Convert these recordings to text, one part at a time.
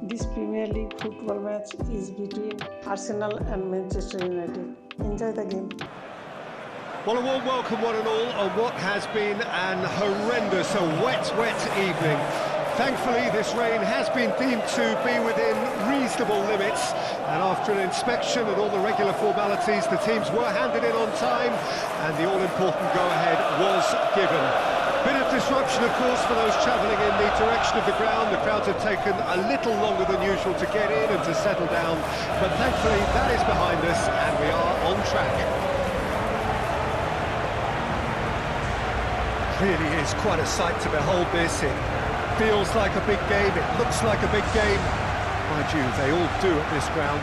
This Premier League football match is between Arsenal and Manchester United. Enjoy the game. Well, a warm welcome one and all on what has been an horrendous, wet evening. Thankfully, this rain has been deemed to be within reasonable limits, and after an inspection and all the regular formalities, the teams were handed in on time, and the all-important go-ahead was given. Bit of disruption, of course, for those travelling in the direction of the ground. The crowds have taken a little longer than usual to get in and to settle down, but thankfully that is behind us, and we are on track. Really is quite a sight to behold this. It feels like a big game, it looks like a big game. Mind you, they all do at this ground.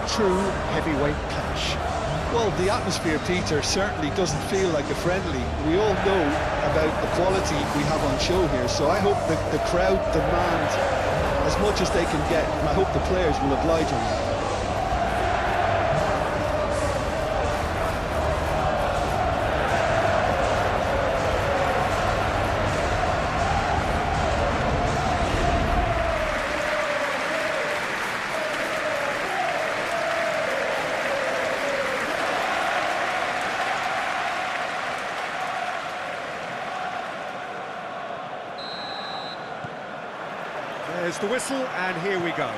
True heavyweight clash. Well, the atmosphere, Peter, certainly doesn't feel like a friendly. We all know about the quality we have on show here, so I hope that the crowd demand as much as they can get, and I hope the players will oblige on that. There's the whistle, and here we go.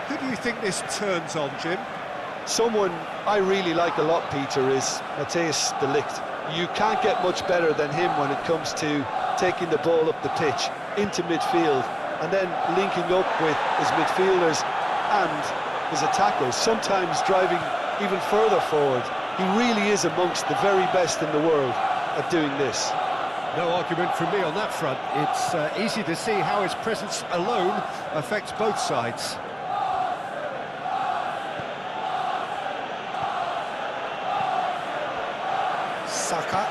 Who do you think this turns on, Jim? Someone I really like a lot, Peter, is Matthijs de Ligt. You can't get much better than him when it comes to taking the ball up the pitch into midfield and then linking up with his midfielders and his attackers, sometimes driving even further forward. He really is amongst the very best in the world at doing this. No argument from me on that front. It's easy to see how his presence alone affects both sides. Saka.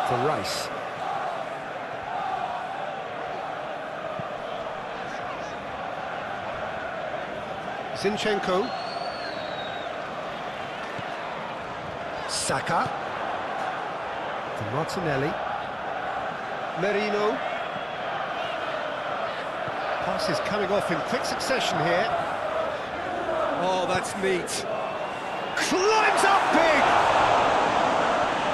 For Rice. Zinchenko. Saka for Martinelli. Merino. Passes coming off in quick succession here. Oh, that's neat. Climbs up big!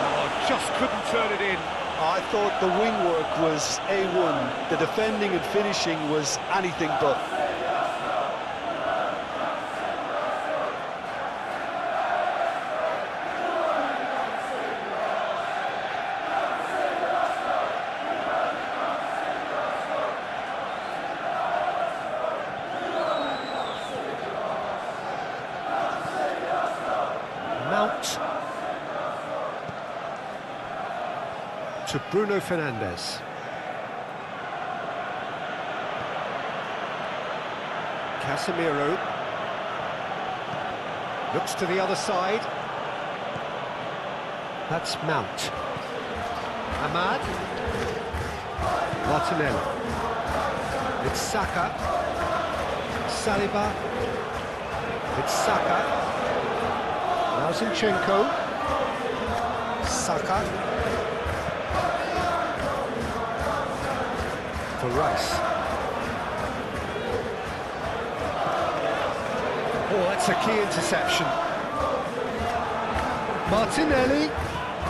Oh, just couldn't turn it in. I thought the wing work was A1. The defending and finishing was anything but. Mount to Bruno Fernandes. Casemiro looks to the other side. That's Mount. Ahmad. Martinelli. It's Saka. Saliba. It's Saka. Now Zinchenko. Saka. For Rice. Oh, that's a key interception. Martinelli.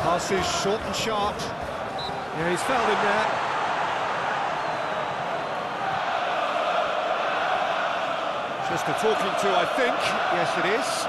Passes short and sharp. Yeah, he's fouled him there. Just a talking to, I think. Yes, it is.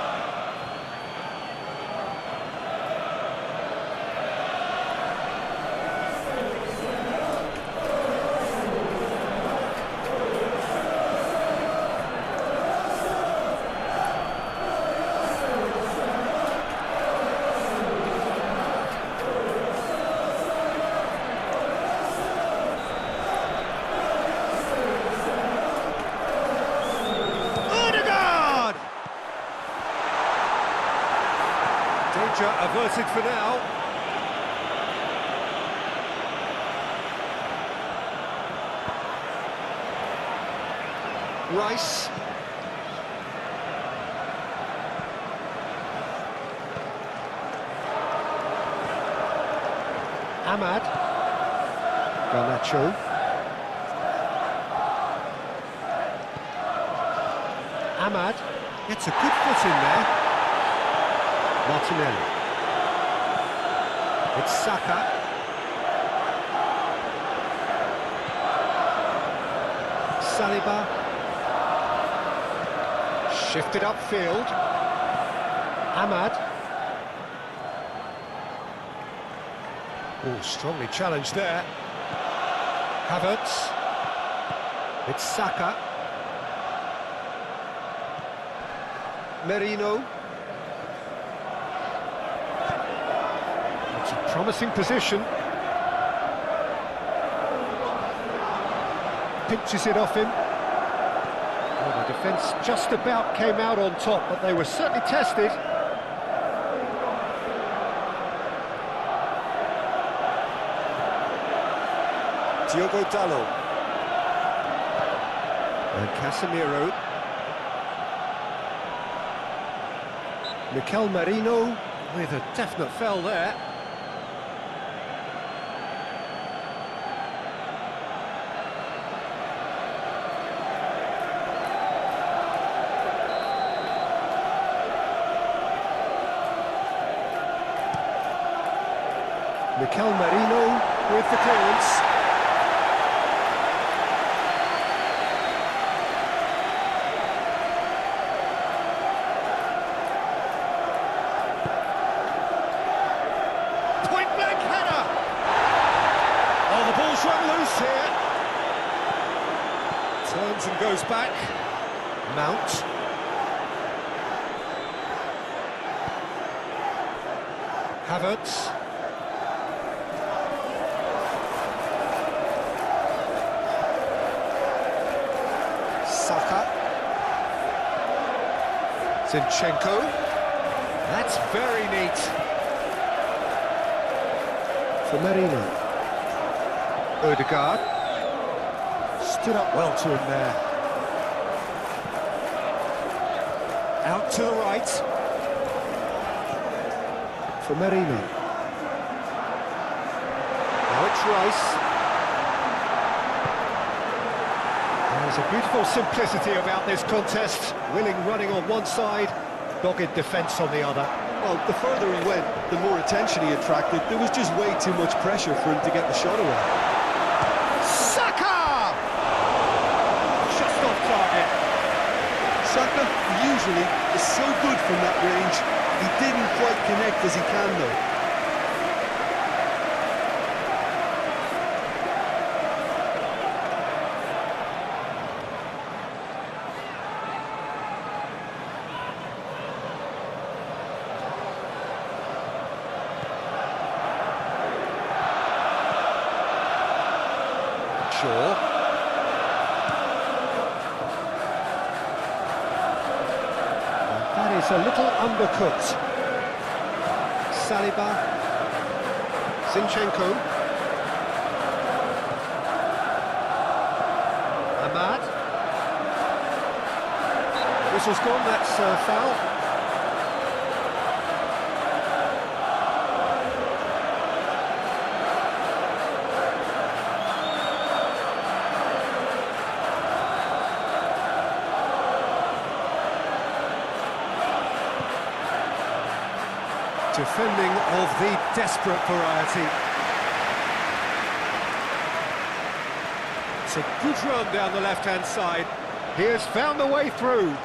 sorted for now. Rice. Ahmad. Garnacho. Ahmad gets a good foot in there. Martinelli. It's Saka. Saliba. Shifted upfield. Ahmad. Oh, strongly challenged there. Havertz. It's Saka. Merino. It's a promising position. Pinches it off him. Well, the defence just about came out on top, but they were certainly tested. Diogo Dalot. And Casemiro. Mikel Merino with a definite foul there. Mikel Merino with the clearance. Run loose here. Turns and goes back. Mount. Havertz. Saka. Zinchenko. That's very neat. For Merino. Odegaard stood up well to him there. Out to the right. For Merino. Now it's Rice. There's a beautiful simplicity about this contest. Willing running on one side, dogged defence on the other. Well, the further he went, the more attention he attracted. There was just way too much pressure for him to get the shot away. Saka! Just off target. Saka usually is so good from that range. He didn't quite connect as he can though. Sure. That is a little undercooked. Saliba. Zinchenko. Ahmad. Whistle's gone, that's foul. Defending of the desperate variety. It's a good run down the left-hand side. He has found the way through.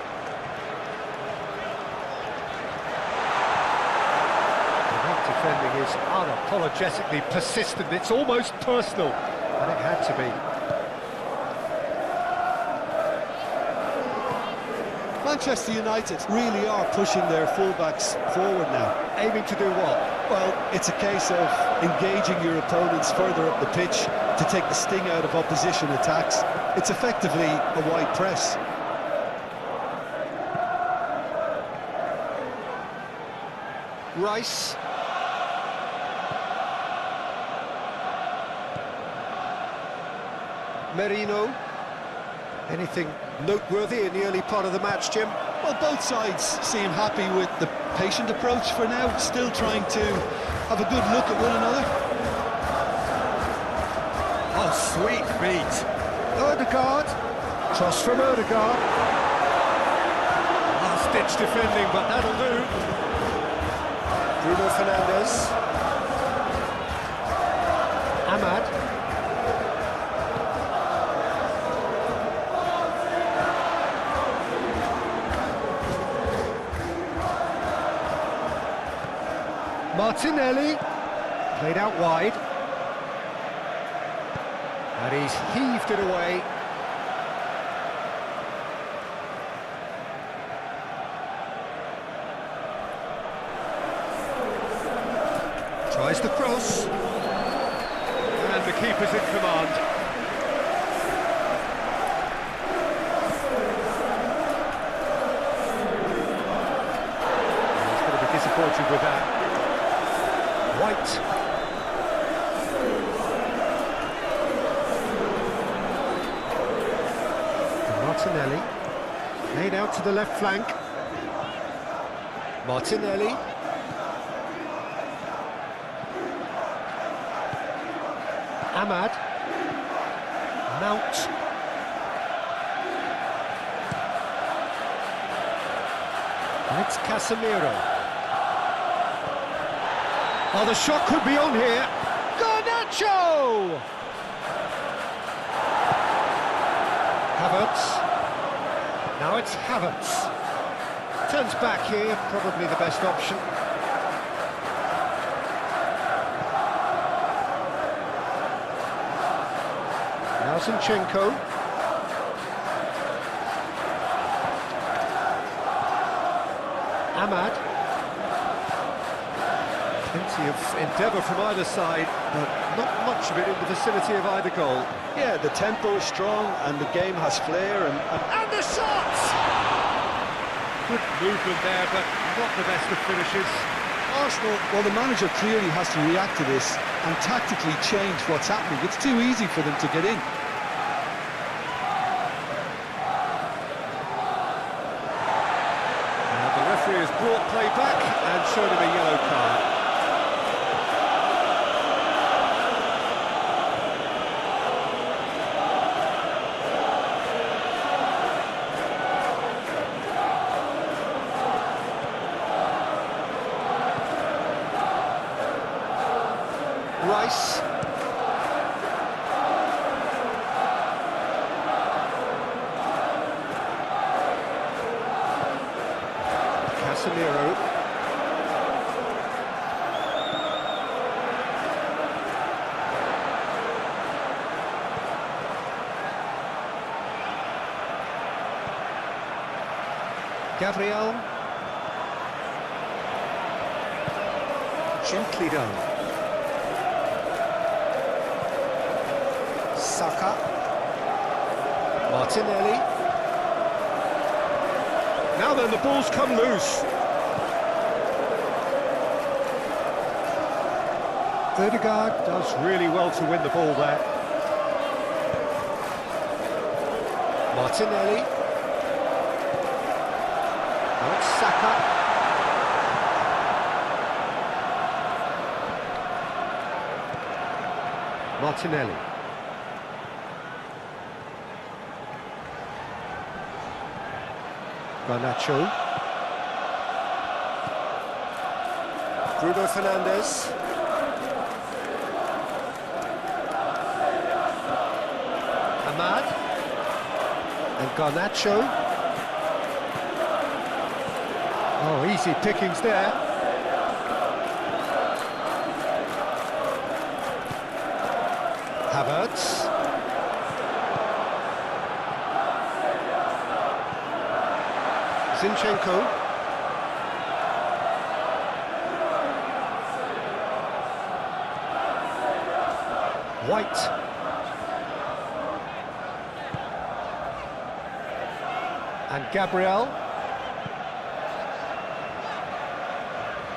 That defending is unapologetically persistent. It's almost personal, and it had to be. Manchester United really are pushing their fullbacks forward now. Aiming to do what? Well, it's a case of engaging your opponents further up the pitch to take the sting out of opposition attacks. It's effectively a wide press. Rice. Merino. Anything noteworthy in the early part of the match, Jim? Well, both sides seem happy with the patient approach for now, still trying to have a good look at one another. Oh, sweet feet. Odegaard. Cross from Odegaard. Last-ditch defending, but that'll do. Bruno Fernandes. Ahmad. Martinelli, played out wide, and he's heaved it away. Tries the cross, and the keeper's in command. He's going to be disappointed with that. White. Martinelli. Laid out to the left flank. Martinelli. Ahmad. Mount. And it's Casemiro. Oh, the shot could be on here. Garnacho! Havertz. Now it's Havertz. Turns back here, probably the best option. Now Zinchenko. Ahmad. Plenty of endeavour from either side, but not much of it in the vicinity of either goal. Yeah, the tempo is strong and the game has flair and the shot! Good movement there, but not the best of finishes. Arsenal, well, the manager clearly has to react to this and tactically change what's happening. It's too easy for them to get in. Now the referee has brought play back and shown him a yellow card. Rice. Casemiro. Gabriel. Gently done. Saka. Martinelli. Now then, the ball's come loose. Odegaard does really well to win the ball there. Martinelli. Now it's Saka. Martinelli. Garnacho. Bruno Fernandes. Ahmad. And Garnacho. Oh, easy pickings there. Havertz. Zinchenko. White. And Gabriel.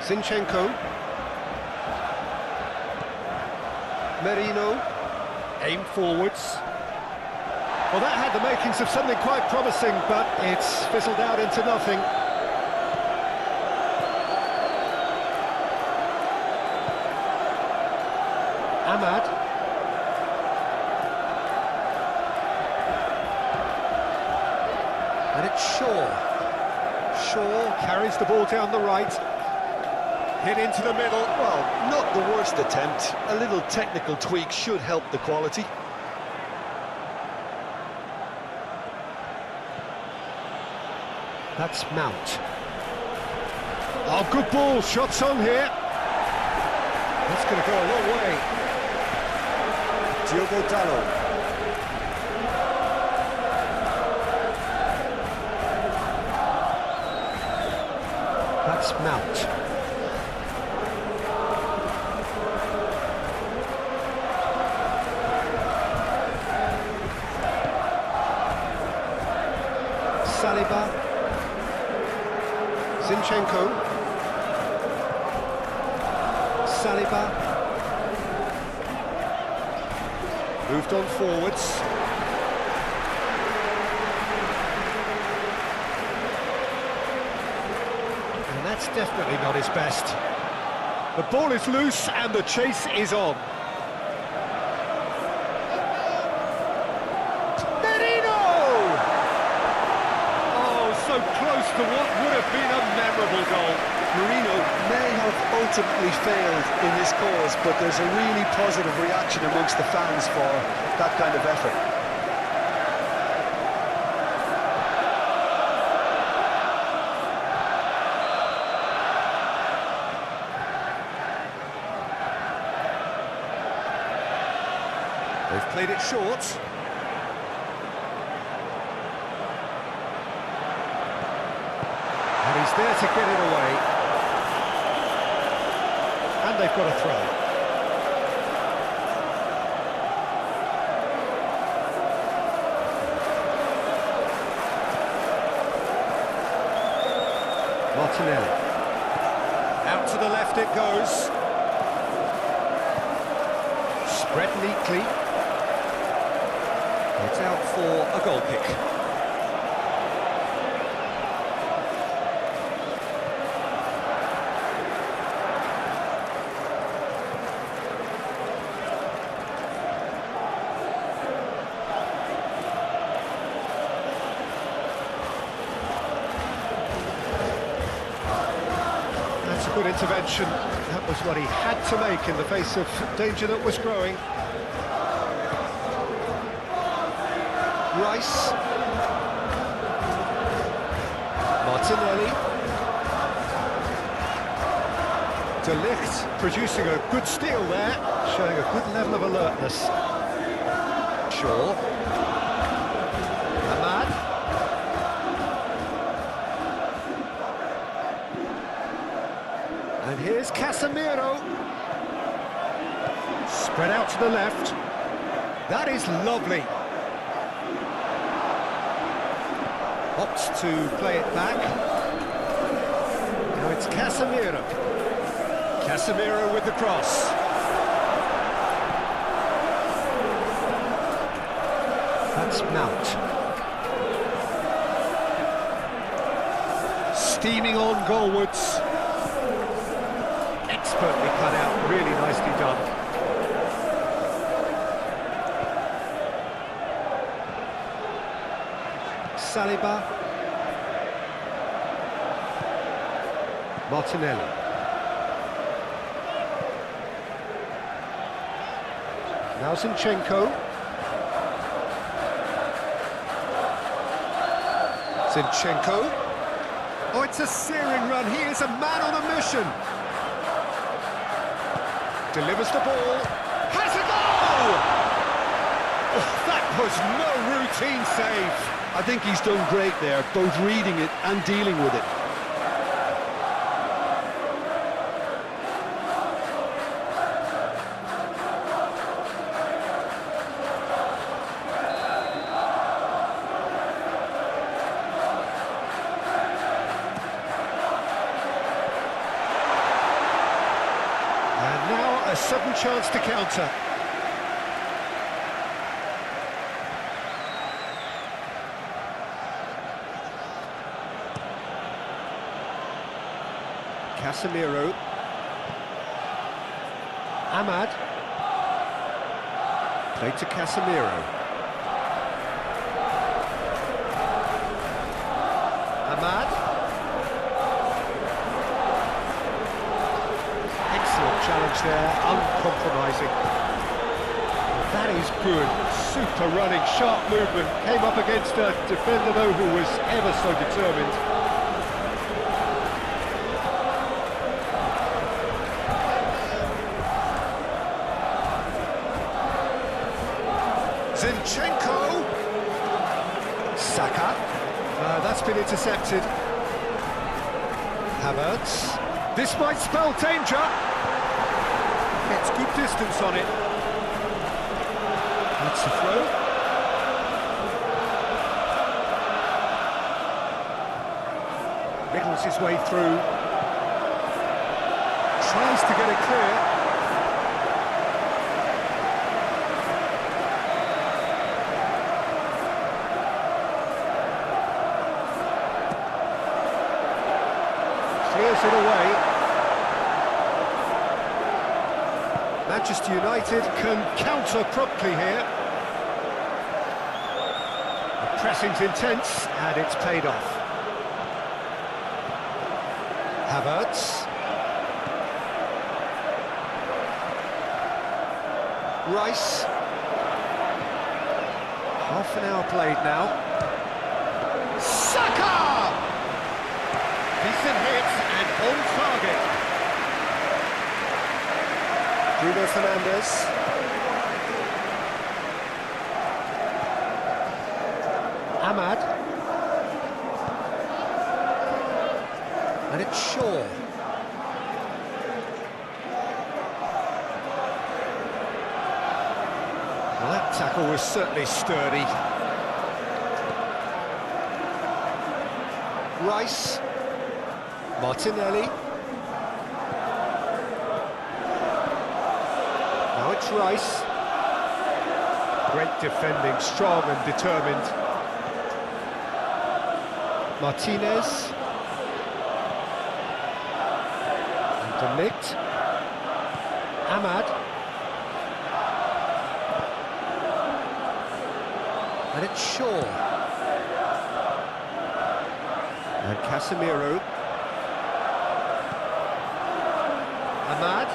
Zinchenko. Merino. Aim forwards. Well, that had the makings of something quite promising, but it's fizzled out into nothing. Ahmad. And it's Shaw. Shaw carries the ball down the right. Hit into the middle. Well, not the worst attempt. A little technical tweak should help the quality. That's Mount. Oh, good ball. Shots on here. That's going to go a long way. Diogo Dalot. That's Mount. Saliba. Zinchenko. Saliba. Moved on forwards. And that's definitely not his best. The ball is loose and the chase is on. So close to what would have been a memorable goal. Marino may have ultimately failed in this cause, but there's a really positive reaction amongst the fans for that kind of effort. They've played it short. And he's there to get it away. And they've got a throw. Martinelli. Out to the left it goes. Spread neatly. It's out for a goal kick. Good intervention. That was what he had to make in the face of danger that was growing. Rice. Martinelli. De Ligt producing a good steal there, showing a good level of alertness. Shaw. Ahmad. And here's Casemiro. Spread out to the left. That is lovely. Opts to play it back. Now it's Casemiro. Casemiro with the cross. That's Mount. Steaming on goalwards. Expertly cut out, really nicely done. Saliba. Martinelli. Now Zinchenko. Zinchenko. Oh, it's a searing run. He is a man on a mission. Delivers the ball. Has a goal! Oh, that was no routine save. I think he's done great there, both reading it and dealing with it. A sudden chance to counter. Casemiro. Ahmad. Played to Casemiro. Ahmad. Excellent challenge there, uncompromising. That is good, super running, sharp movement. Came up against a defender though who was ever so determined. Zinchenko. Saka. That's been intercepted. Havertz. This might spell danger. Gets good distance on it. That's a throw. Wriggles his way through. Tries to get it clear. Clears it away. Manchester United can counter promptly here. The pressing's intense and it's paid off. Havertz. Rice. Half an hour played now. Saka! Decent hit and on target. Bruno Fernandes. Ahmad. And it's Shaw. Well, that tackle was certainly sturdy. Rice. Martinelli. Now it's Rice. Great defending, strong and determined. Martinez. And De Ligt. Ahmad. And it's Shaw. And Casemiro. Ahmad.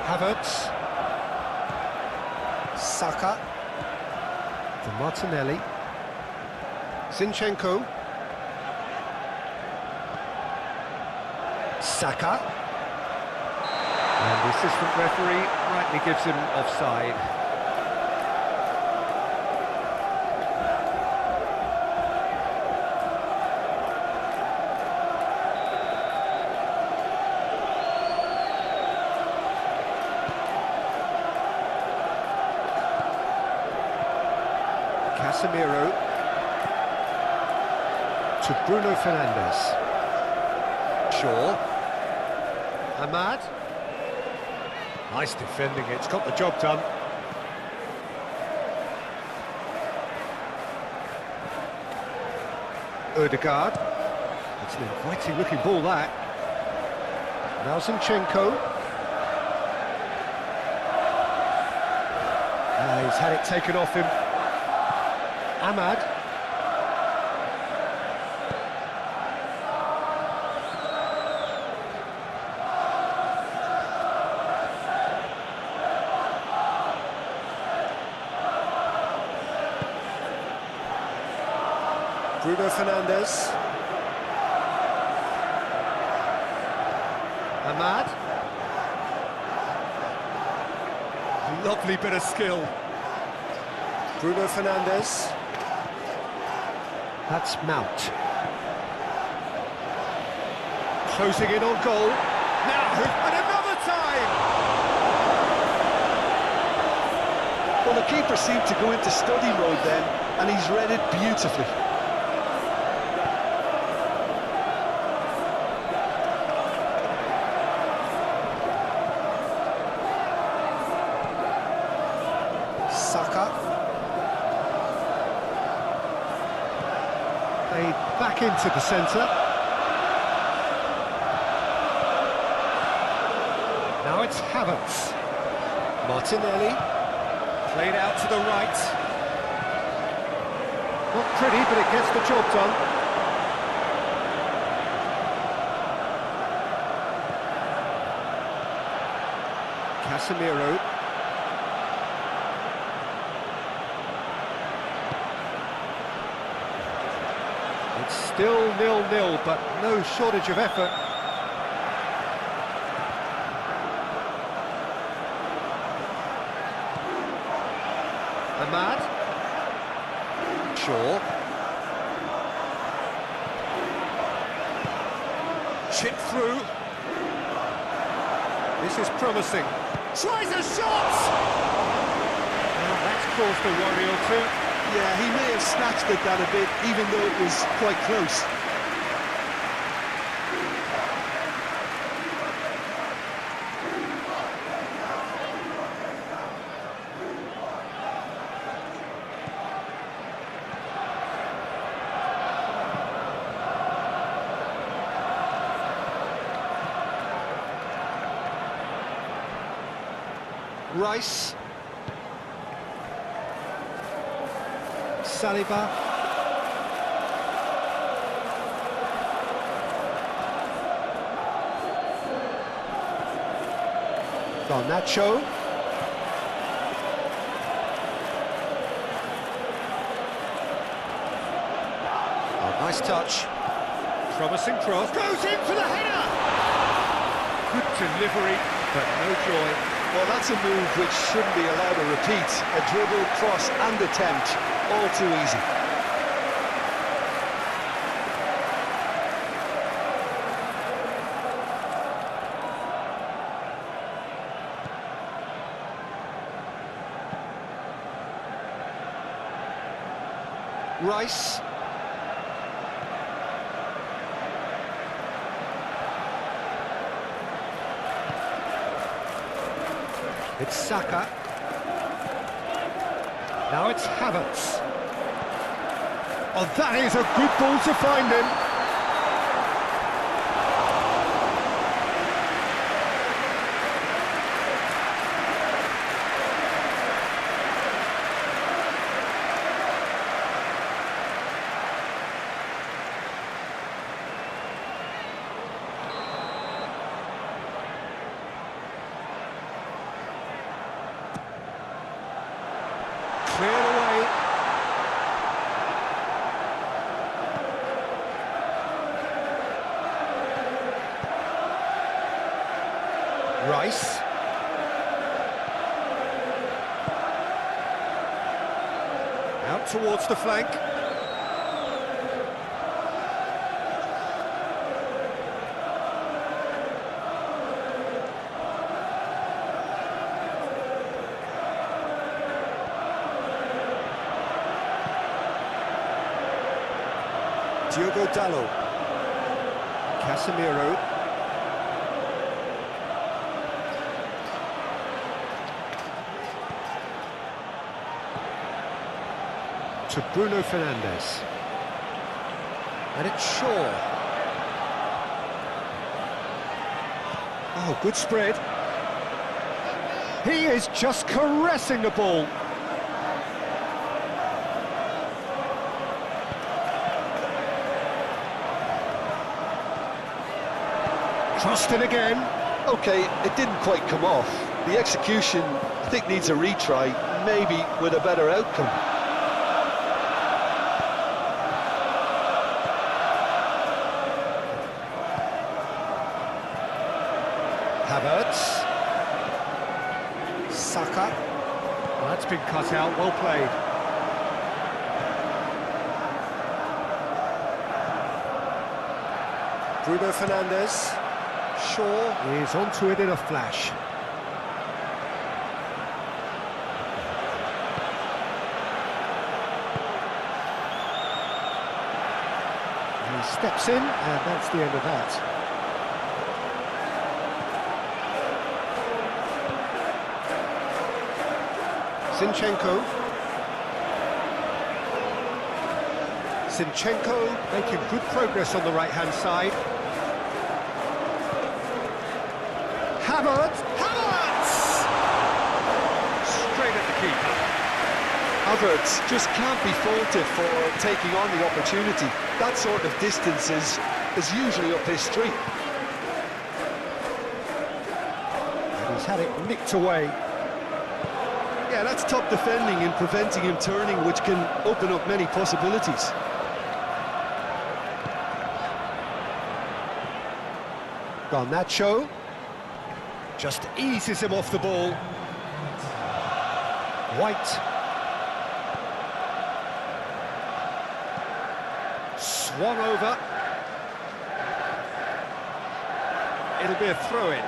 Havertz. Saka. To Martinelli. Zinchenko. Saka. And the assistant referee rightly gives him offside. Casemiro to Bruno Fernandes. Shaw. Ahmad. Nice defending, it's got the job done. Odegaard. It's an inviting looking ball that. Now Zinchenko. He's had it taken off him. Ahmad. Bruno Fernandes. Ahmad. Lovely bit of skill. Bruno Fernandes. That's Mount. Closing in on goal. Now, and another time! Well, the keeper seemed to go into study mode then, and he's read it beautifully. Saka. back into the centre. Now it's Havertz. Martinelli. Played out to the right. Not pretty, but it gets the job done. Casemiro. It's still 0-0, but no shortage of effort. Ahmad. Shaw. Chip through. This is promising. Tries a shot! Well, that's caused a worry or two. Yeah, he may have snatched at that a bit, even though it was quite close. Rice. Saliba. Garnacho. Oh, nice touch. Promising cross. Goes in for the header! Good delivery, but no joy. Well, that's a move which shouldn't be allowed to repeat. A dribble, cross and attempt, all too easy. Rice. It's Saka. Now it's Havertz. Oh, that is a good ball to find him. Cleared away. Rice. Out towards the flank. Diogo Dalot. Casemiro. To Bruno Fernandes. And it's Shaw. Oh, good spread. He is just caressing the ball. Crossed it again. OK, it didn't quite come off. The execution, I think, needs a retry, maybe with a better outcome. Havertz. Saka. Well, that's been cut out, well played. Bruno Fernandes. Shaw is onto it in a flash. He steps in, and that's the end of that. Zinchenko. Zinchenko making good progress on the right-hand side. Havertz! Straight at the keeper. Havertz just can't be faulted for taking on the opportunity. That sort of distance is usually up his street. And he's had it nicked away. Yeah, that's top defending and preventing him turning, which can open up many possibilities. Garnacho just eases him off the ball. White. Swung over. It'll be a throw-in.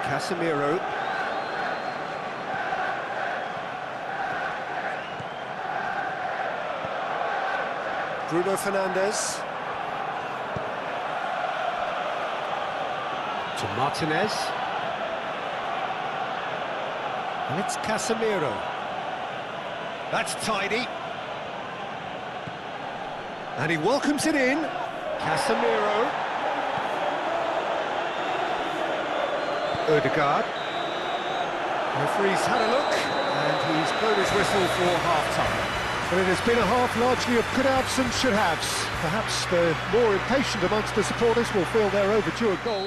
Casemiro. Bruno Fernandes. To Martinez. And it's Casemiro. That's tidy. And he welcomes it in. Casemiro. Odegaard. Referee's had a look, and he's blown his whistle for half-time. But it has been a half largely of could-haves and should-haves. Perhaps the more impatient amongst the supporters will feel they're overdue a goal.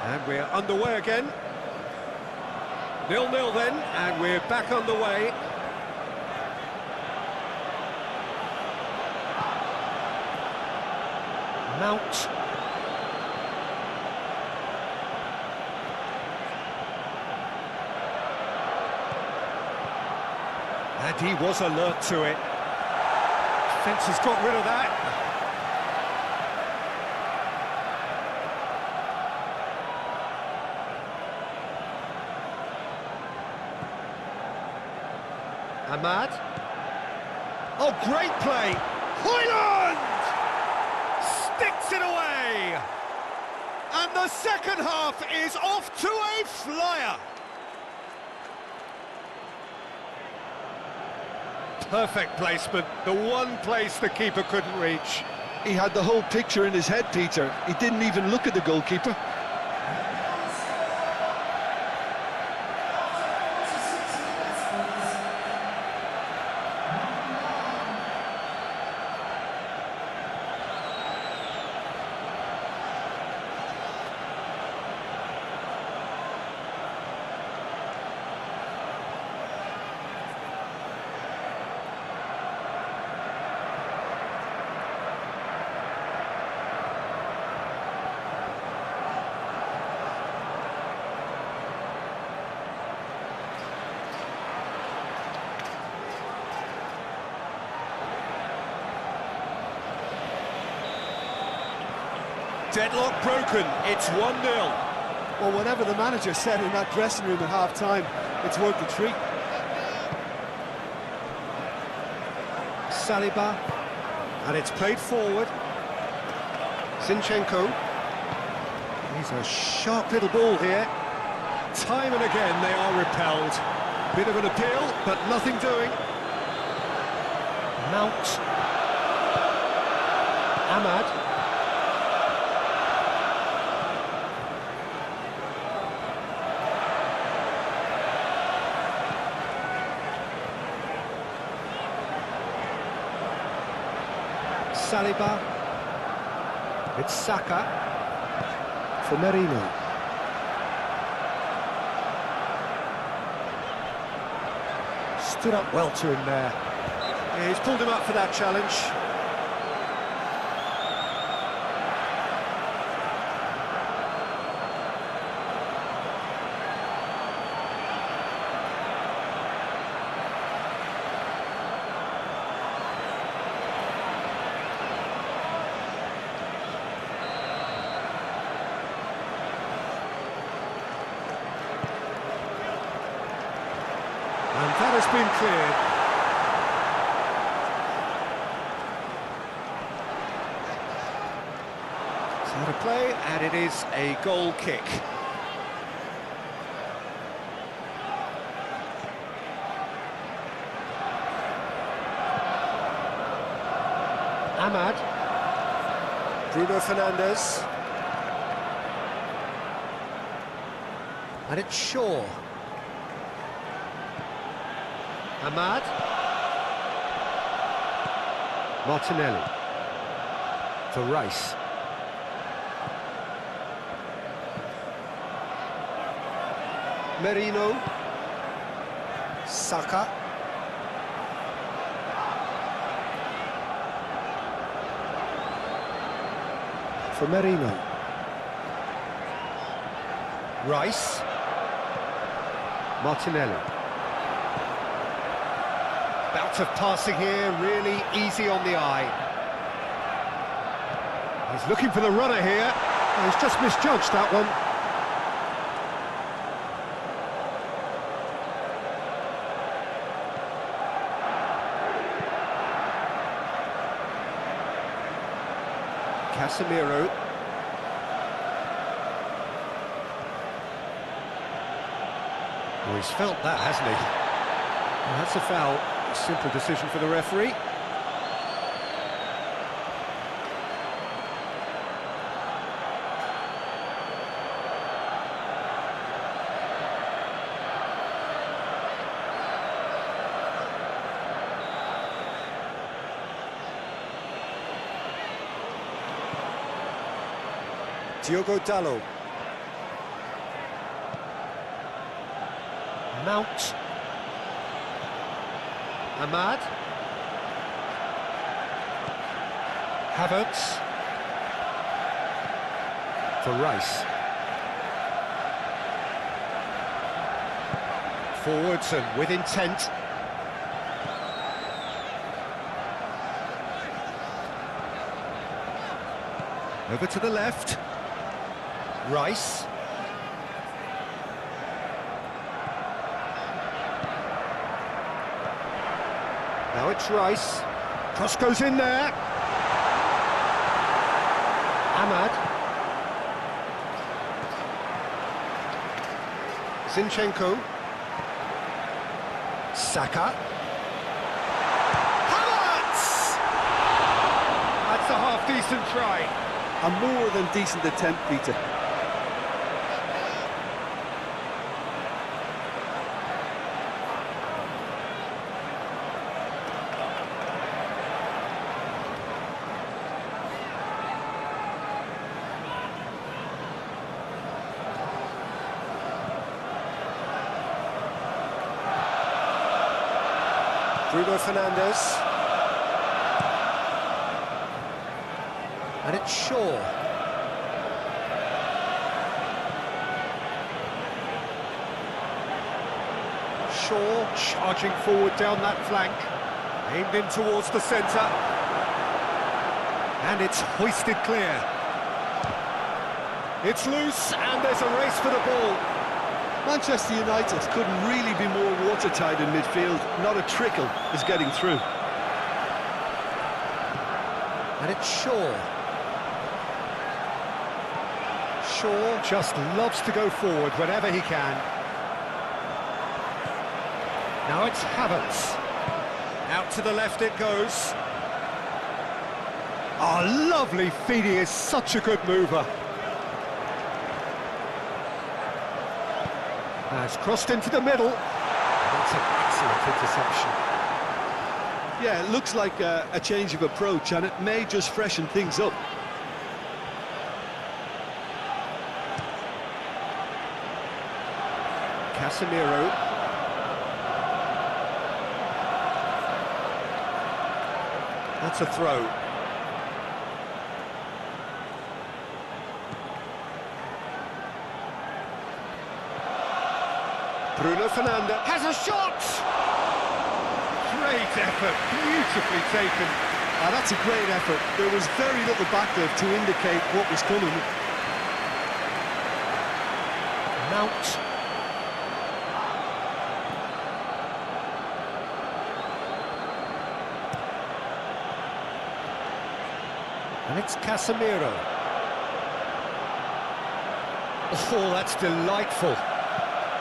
And we're underway again. 0-0 then, and we're back underway. Mount. And he was alert to it. Defence has got rid of that. Ahmad. Oh, great play. Højlund! Sticks it away. And the second half is off to a flyer. Perfect placement, the one place the keeper couldn't reach. He had the whole picture in his head, Peter. He didn't even look at the goalkeeper. Deadlock broken, it's 1-0. Well, whatever the manager said in that dressing room at half-time, it's worth the treat. Saliba, and it's played forward. Zinchenko. He's a sharp little ball here. Time and again they are repelled. Bit of an appeal, but nothing doing. Mount. Ahmad. Saliba. It's Saka for Merino. Stood up well to him there. Yeah, he's pulled him up for that challenge. And that has been cleared. So to play, and it is a goal kick. Ahmad. Bruno Fernandes. And it's Shaw. Ahmad. Martinelli. For Rice. Merino. Saka. For Merino. Rice. Martinelli. Bout of passing here, really easy on the eye. He's looking for the runner here. Oh, he's just misjudged that one. Casemiro. Well, he's felt that, hasn't he? Well, that's a foul. Simple decision for the referee. Diogo Dalot. Mount. Ahmad. Havertz. For Rice. Forwards and with intent. Over to the left. Rice. Now it's Rice. Cross goes in there. Ahmad. Zinchenko. Saka. Havertz! That's a half-decent try. A more than decent attempt, Peter. Bruno Fernandes. And it's Shaw. Shaw charging forward down that flank. Aimed in towards the centre. And it's hoisted clear. It's loose and there's a race for the ball. Manchester United couldn't really be more watertight in midfield. Not a trickle is getting through. And it's Shaw. Shaw just loves to go forward whenever he can. Now it's Havertz. Out to the left it goes. Oh, lovely feed, he is such a good mover. Has crossed into the middle. That's an excellent interception. Yeah, it looks like a change of approach, and it may just freshen things up. Casemiro. That's a throw. Bruno Fernandes has a shot! Great effort, beautifully taken. That's a great effort. There was very little backleft to indicate what was coming. Mount. And it's Casemiro. Oh, that's delightful.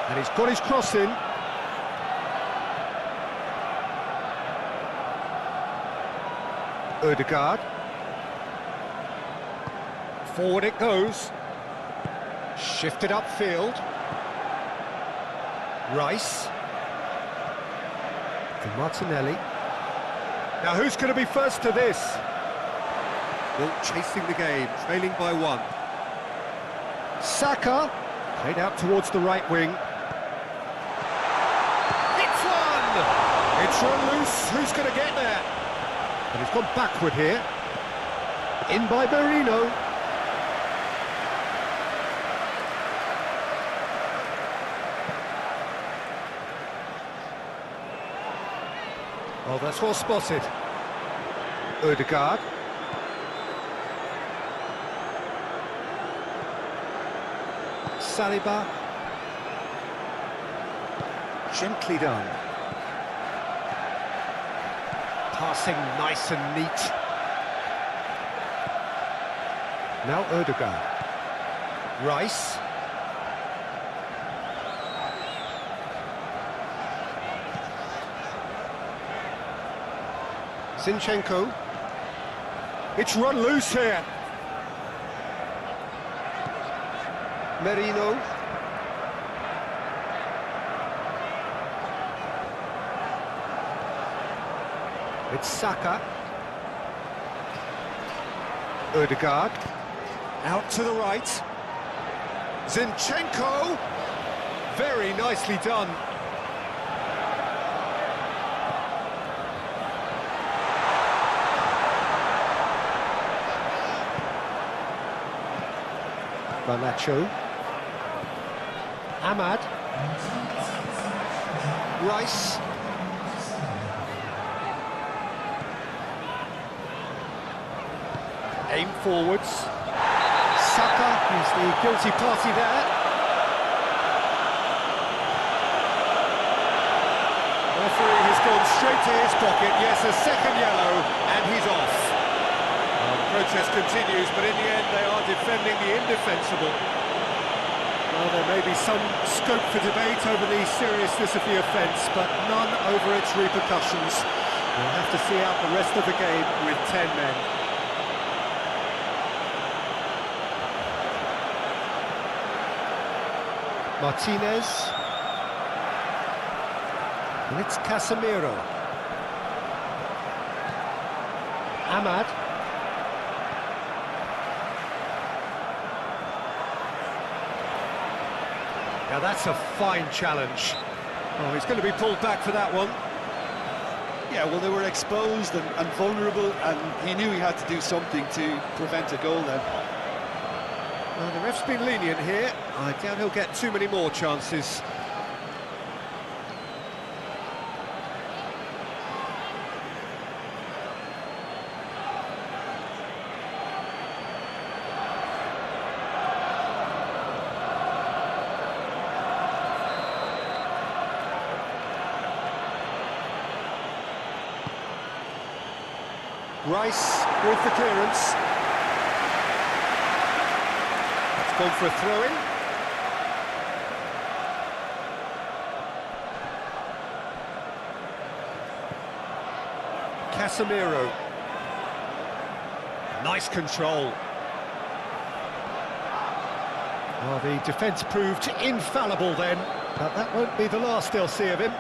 And he's got his cross in. Ødegaard. Forward it goes. Shifted upfield. Rice. To Martinelli. Now who's going to be first to this? Well, chasing the game, trailing by 1. Saka. Played out towards the right wing. It's one! It's run loose. Who's going to get there? And he's gone backward here. In by Merino. Oh, that's well spotted. Ødegaard. Saliba. Gently done. Passing nice and neat. Now Ødegaard. Rice. Zinchenko. It's run loose here. Merino. It's Saka. Ødegaard. Out to the right. Zinchenko. Very nicely done. Garnacho. Ahmad. Rice. Aim forwards. Saka is the guilty party there. Referee has gone straight to his pocket. Yes, a second yellow, and he's off. Protest continues, but in the end they are defending the indefensible. Well, there may be some scope for debate over the seriousness of the offence, but none over its repercussions. We'll have to see out the rest of the game with 10 men. Martinez. And it's Casemiro. Ahmad. Now that's a fine challenge. Oh, he's going to be pulled back for that one. Yeah, well, they were exposed and vulnerable, and he knew he had to do something to prevent a goal then. Well, the ref's been lenient here. I doubt he'll get too many more chances. Rice with the clearance. It's gone for a throw-in. Casemiro. Nice control. Well, the defence proved infallible then, but that won't be the last they'll see of him.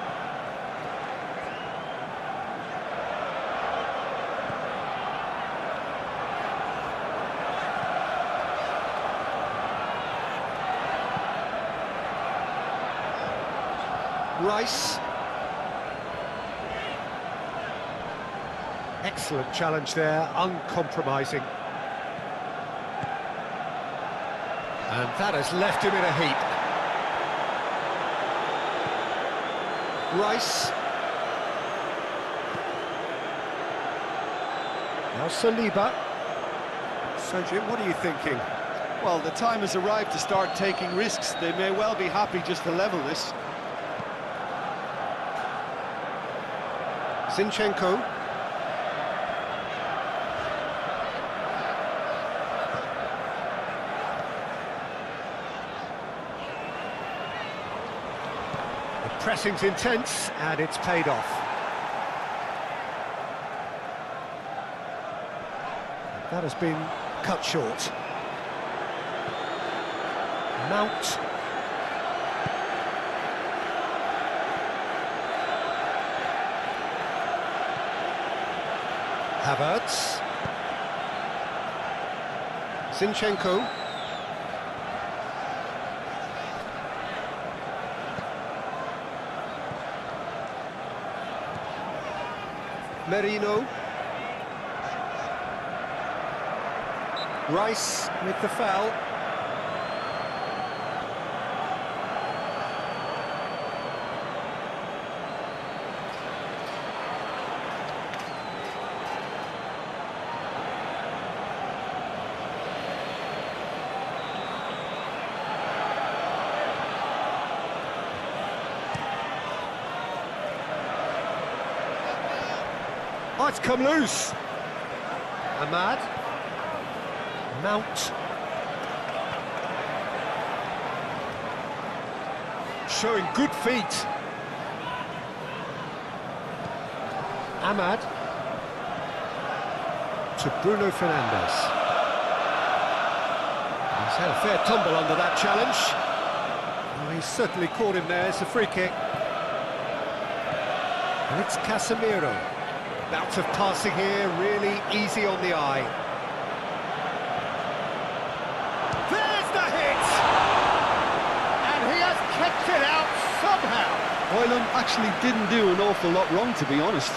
Rice. Excellent challenge there, uncompromising. And that has left him in a heap. Rice. Now Saliba. So Jim, what are you thinking? Well, the time has arrived to start taking risks. They may well be happy just to level this. Zinchenko. The pressing's intense, and it's paid off. That has been cut short. Mount. Havertz. Zinchenko. Merino. Rice with the foul. Oh, it's come loose. Ahmad. Mount. Showing good feet. Ahmad. To Bruno Fernandes. He's had a fair tumble under that challenge. Oh, he's certainly caught him there. It's a free kick. And it's Casemiro. Bout of passing here, really easy on the eye. There's the hit! And he has kept it out somehow. Hoyland actually didn't do an awful lot wrong, to be honest.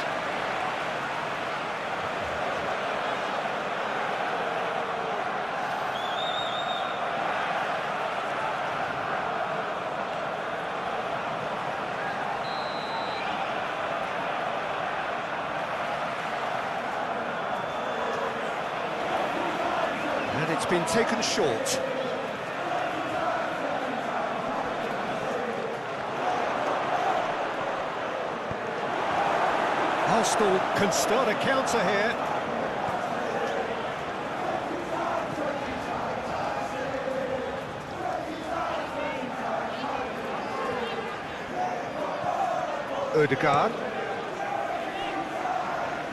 And it's been taken short. Arsenal can start a counter here. Odegaard.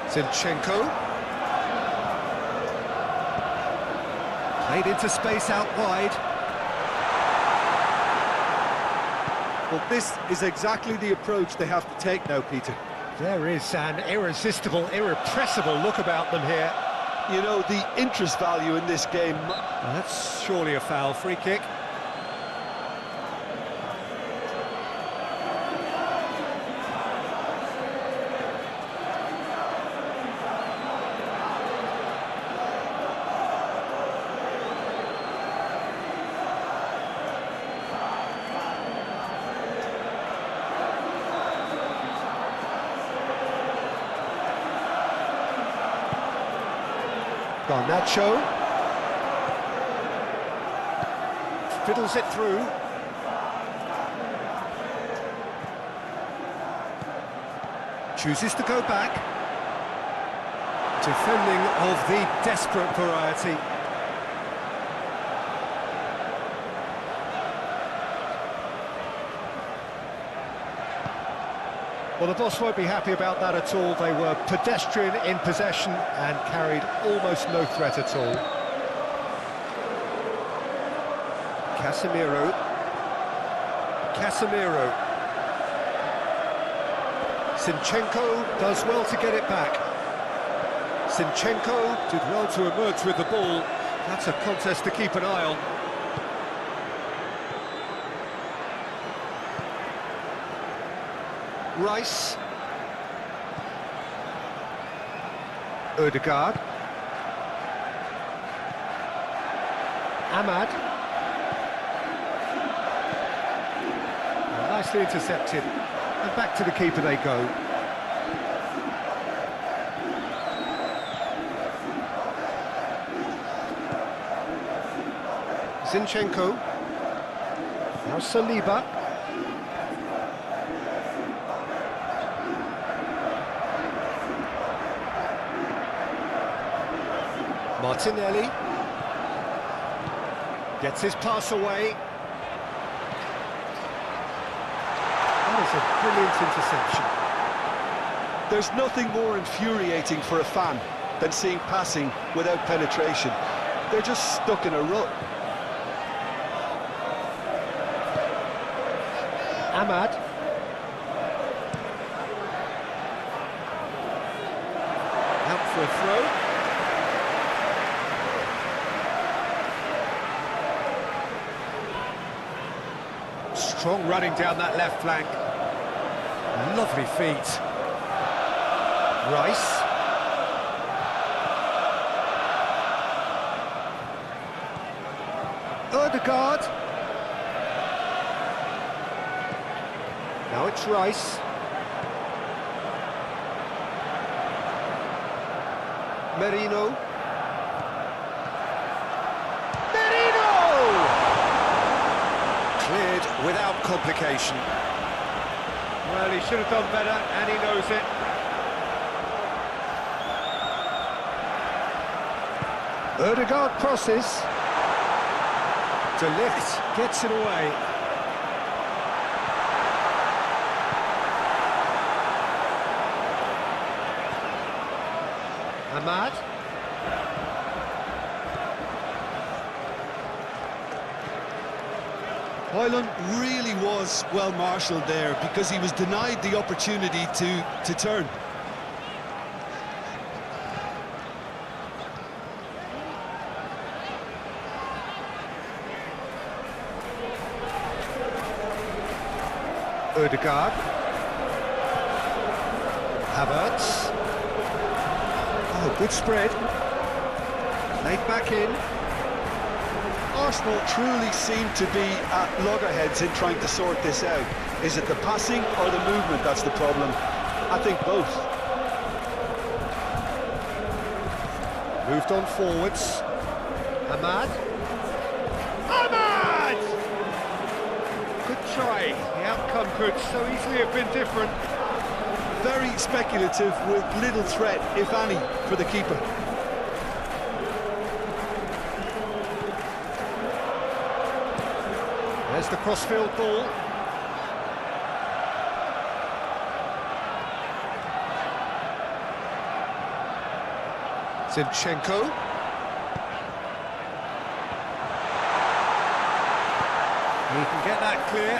Zinchenko. Played into space out wide. Well, this is exactly the approach they have to take now, Peter. There is an irresistible, irrepressible look about them here. You know, the interest value in this game... Well, that's surely a foul. Free kick. Garnacho fiddles it through. Chooses to go back. Defending of the desperate variety. Well, the boss won't be happy about that at all. They were pedestrian in possession and carried almost no threat at all. Casemiro. Zinchenko does well to get it back. Zinchenko did well to emerge with the ball. That's a contest to keep an eye on. Rice. Odegaard. Ahmad. Nicely intercepted. And back to the keeper they go. Zinchenko. Now Saliba. Martinelli gets his pass away. That is a brilliant interception. There's nothing more infuriating for a fan than seeing passing without penetration. They're just stuck in a rut. Ahmad. Out for a throw. Strong running down that left flank. Lovely feet. Rice. Odegaard. Now it's Rice. Merino. Cleared without complication. Well, he should have done better, and he knows it. Odegaard crosses. De Ligt gets it away. Ahmad. Hoyland really was well marshalled there because he was denied the opportunity to turn. Odegaard. Havertz. Oh, good spread. Played back in. Arsenal truly seem to be at loggerheads in trying to sort this out. Is it the passing or the movement that's the problem? I think both. Moved on forwards. Ahmad. Ahmad! Good try. The outcome could so easily have been different. Very speculative with little threat, if any, for the keeper. There's the crossfield ball. Zinchenko. He can get that clear.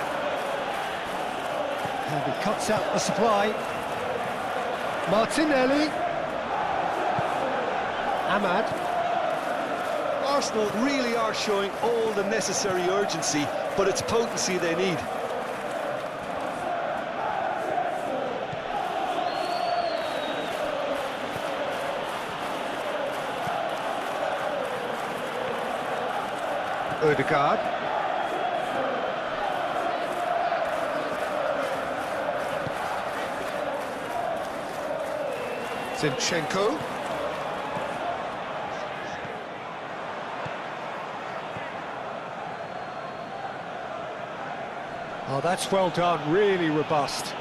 And he cuts out the supply. Martinelli. Ahmad. Arsenal really are showing all the necessary urgency, but it's potency they need. Odegaard. Zinchenko. Oh, that's well done, really robust.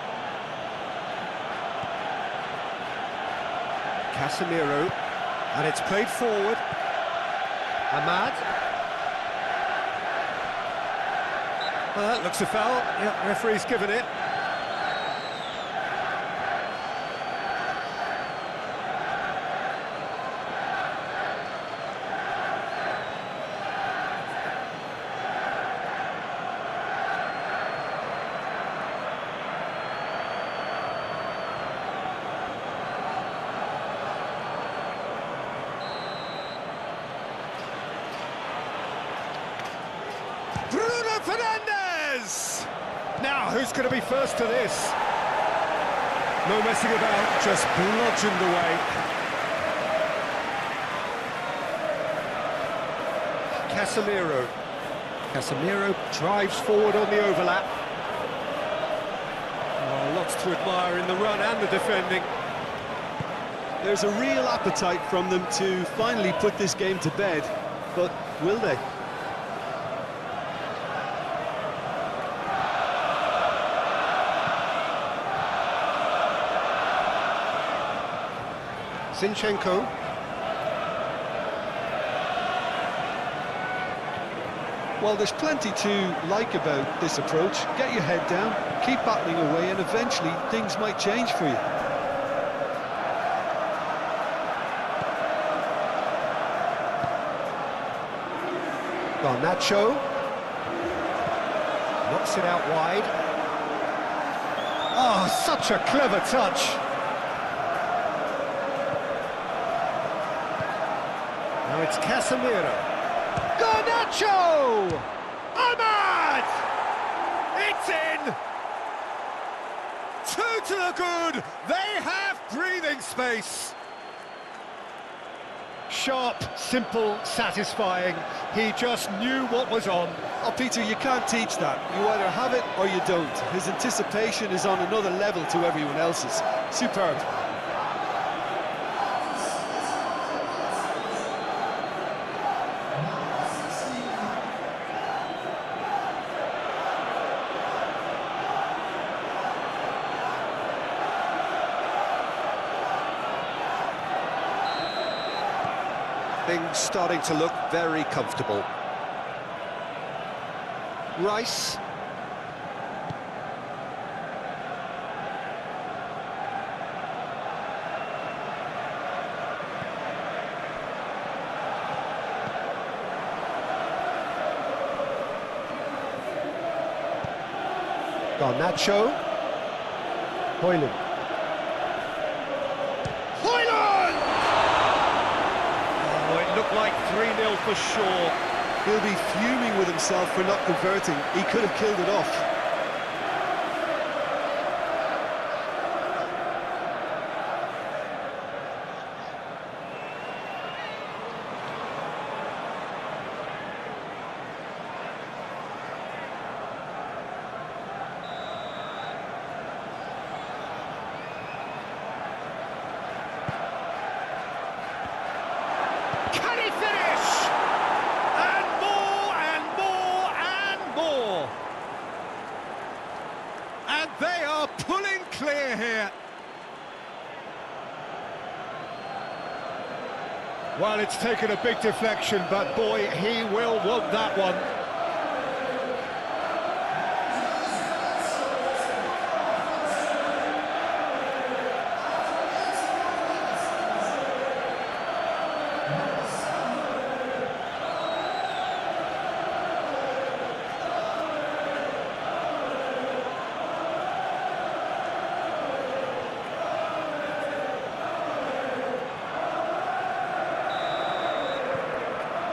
Casemiro, and it's played forward. Ahmad. Well, that looks a foul. Yeah, referee's given it. Fernandes! Now, who's going to be first to this? No messing about, just bludgeoned away. Casemiro. Casemiro drives forward on the overlap. Oh, lots to admire in the run and the defending. There's a real appetite from them to finally put this game to bed, but will they? Zinchenko. Well, there's plenty to like about this approach. Get your head down, keep battling away, and eventually things might change for you. Garnacho. Knocks it out wide. Oh, such a clever touch. Now it's Casemiro. Garnacho! Ahmad! It's in! Two to the good. They have breathing space. Sharp, simple, satisfying. He just knew what was on. Oh, Peter, you can't teach that. You either have it or you don't. His anticipation is on another level to everyone else's. Superb. Things starting to look very comfortable. Rice. Garnacho. Hoyland. Looked like 3-0 for sure. He'll be fuming with himself for not converting. He could have killed it off. Can he finish? And more and more and more. And they are pulling clear here. Well, it's taken a big deflection, but boy, he will want that one.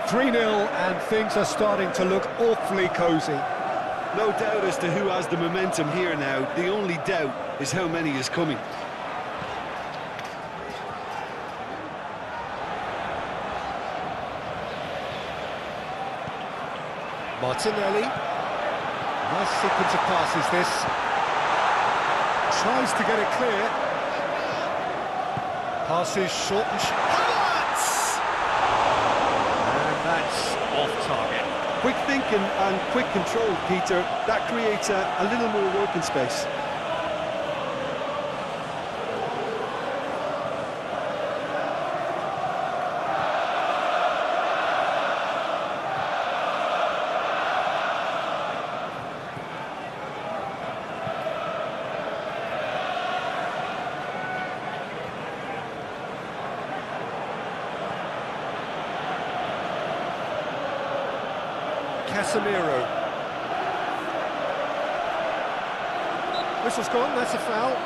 Three-0, and things are starting to look awfully cosy. No doubt as to who has the momentum here now. The only doubt is how many is coming. Martinelli. Nice sequence of passes, this. Tries to get it clear. Passes short and that's off target. Quick thinking and quick control, Peter. That creates a little more working space. Casemiro. Whistle's gone, that's a foul.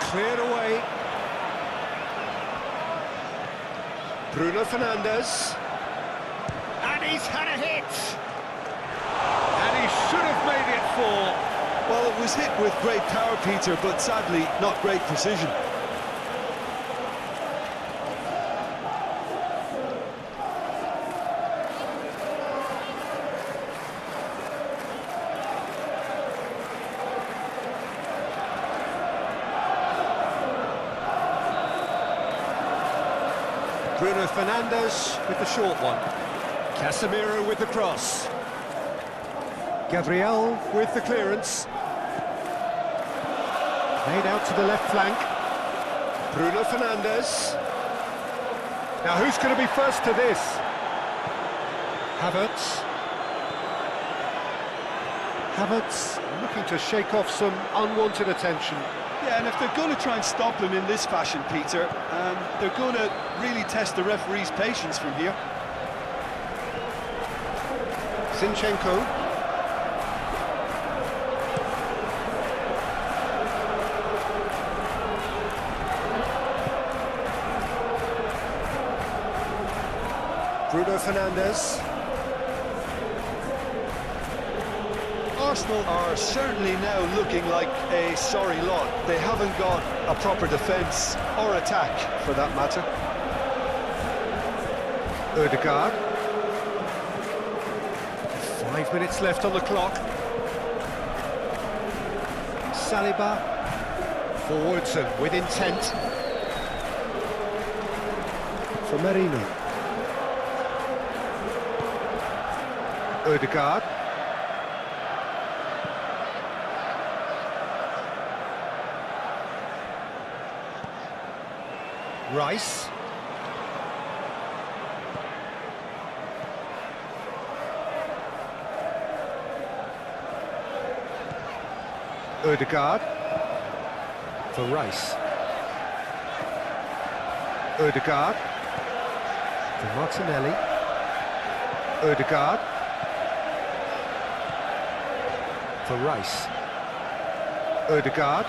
Cleared away. Bruno Fernandes, and he's had a hit, and he should have made it 4. Well, it was hit with great power, Peter, but sadly not great precision. Bruno Fernandes with the short one. Casemiro with the cross. Gabriel with the clearance. Made out to the left flank. Bruno Fernandes. Now who's going to be first to this? Havertz. Havertz looking to shake off some unwanted attention. Yeah, and if they're going to try and stop him in this fashion, Peter, they're going to really test the referee's patience from here. Zinchenko. Bruno Fernandes. Arsenal are certainly now looking like a sorry lot. They haven't got a proper defence or attack, for that matter. Ødegaard. 5 minutes left on the clock. Saliba. Forwards and with intent. For Merino. Ødegaard. Rice. Ødegaard. For Rice. Ødegaard. For Martinelli. Ødegaard. For Rice. Ødegaard.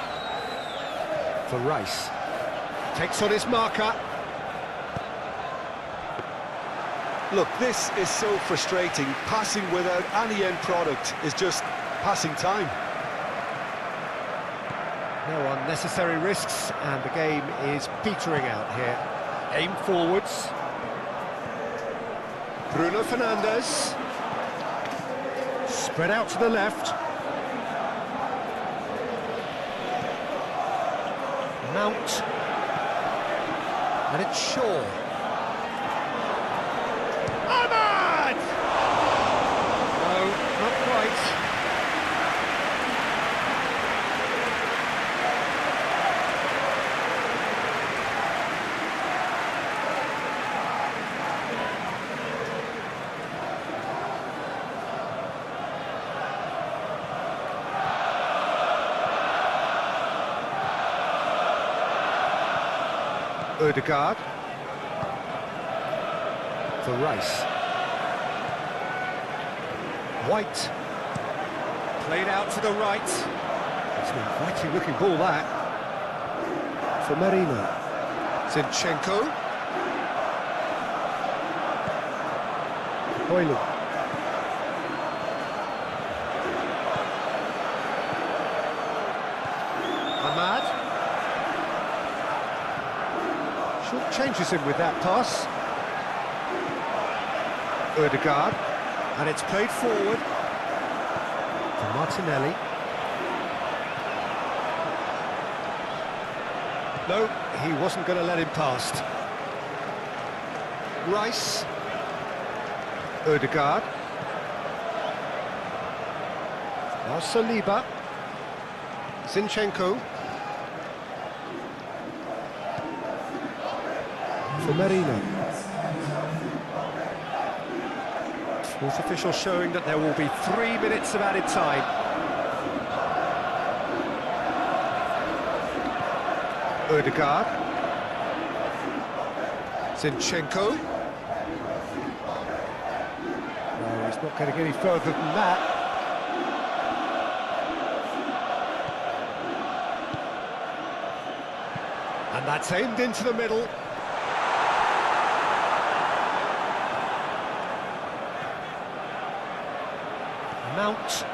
For Rice. Takes on his marker. Look, this is so frustrating. Passing without any end product is just passing time. No unnecessary risks, and the game is petering out here. Aim forwards. Bruno Fernandes. Spread out to the left. Mount. And it's Shaw. Ahmad! No, not quite. Ødegaard. For Rice. White. Played out to the right. It's an inviting looking ball, that. For Merino. Zinchenko. Hoyland. Ahmad. Short changes him with that pass. Ødegaard, and it's played forward for Martinelli. No, he wasn't going to let him past. Rice. Ødegaard. Now Saliba. Zinchenko. For Merino. Fourth official showing that there will be 3 minutes of added time. Ødegaard. Zinchenko. No, he's not getting any further than that. And that's aimed into the middle. Mount.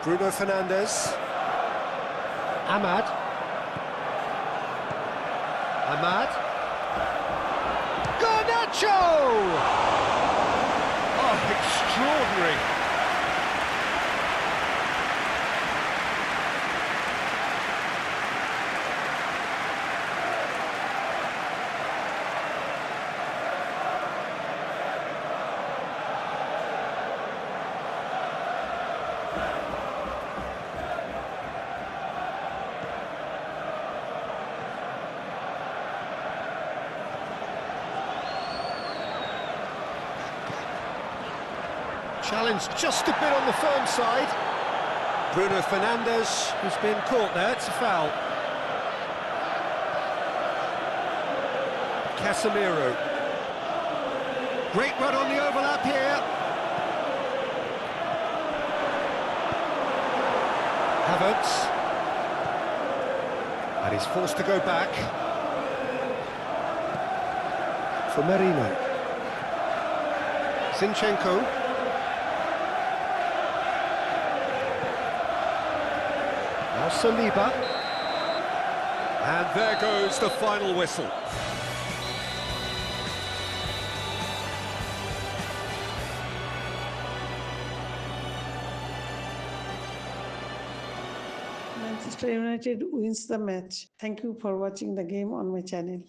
Bruno Fernandes. Ahmad. Ahmad. Garnacho! Oh, extraordinary. Challenge just a bit on the firm side. Bruno Fernandes has been caught there, it's a foul. Casemiro. Great run on the overlap here. Havertz. And he's forced to go back. For Merino. Zinchenko. Now Saliba. And there goes the final whistle. Manchester United wins the match. Thank you for watching the game on my channel.